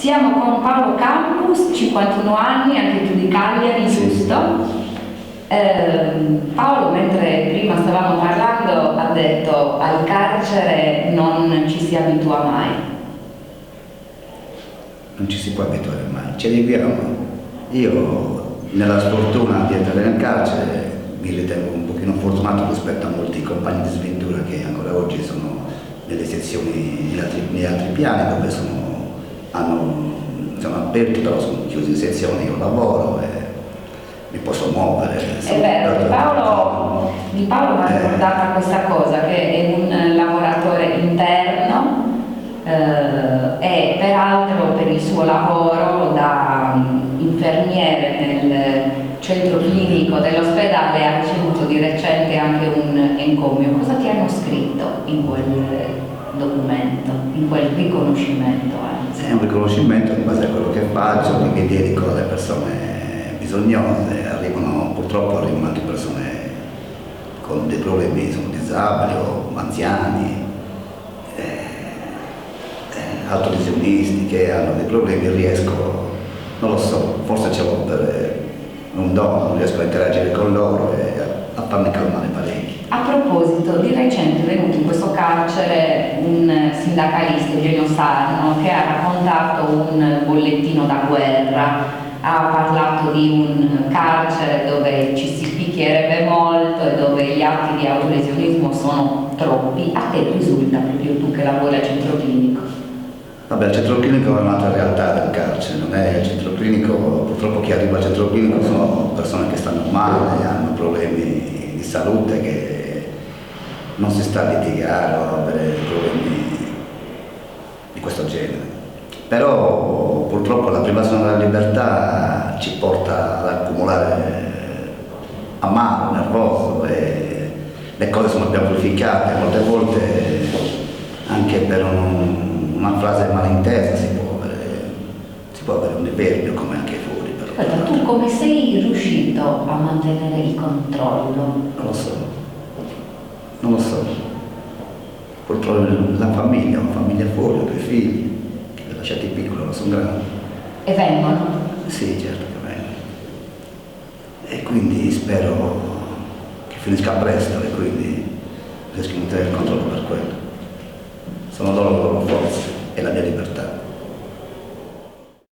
Siamo con Paolo Campus, 51 anni, anche tu di Cagliari, Sì. giusto? Paolo, mentre prima stavamo parlando, ha detto al carcere non ci si abitua mai. Non ci si può abituare mai, ci arriviamo. Io, nella sfortuna di entrare nel carcere, mi ritengo un pochino fortunato rispetto a molti compagni di sventura che ancora oggi sono nelle sezioni, negli altri piani dove sono aperti, però sono chiusi in sezioni, io lavoro e mi posso muovere. È vero, di Paolo mi ha ricordata questa cosa, che è un lavoratore interno e peraltro per il suo lavoro da infermiere nel centro clinico dell'ospedale ha ricevuto di recente anche un encomio. Cosa ti hanno scritto in quel documento, in quel riconoscimento? È un riconoscimento in base a quello che faccio, che mi dedico alle persone bisognose. Purtroppo arrivano anche persone con dei problemi, sono disabili o anziani, autolesionisti che hanno dei problemi. Non lo so, forse ce l'ho per un dono, non riesco a interagire con loro e a farmi calmare parecchio. A proposito, di recente è venuto in questo carcere un sindacalista, Eugenio Sarno, che ha raccontato un bollettino da guerra, ha parlato di un carcere dove ci si picchierebbe molto e dove gli atti di autolesionismo sono troppi. A te risulta, proprio tu che lavori al centro clinico? Vabbè, il centro clinico è un'altra realtà del carcere, non è il centro clinico. Purtroppo chi arriva al centro clinico sono persone che stanno male, hanno problemi di salute, che non si sta a litigare o avere problemi di questo genere. Però purtroppo la privazione della libertà ci porta ad accumulare amaro, nervoso, e le cose sono più amplificate. Molte volte anche per una frase malintesa si può avere un diverbio, come anche fuori. Però. Aspetta, tu come sei riuscito a mantenere il controllo? Non lo so. Purtroppo la famiglia, una famiglia fuori, ho 2 figli, che li ho lasciati piccoli, ora sono grandi. E vengono? Sì, certo che vengono. E quindi spero che finisca presto e quindi riesco a mantenere il controllo per quello. Sono loro le loro forze e la mia libertà.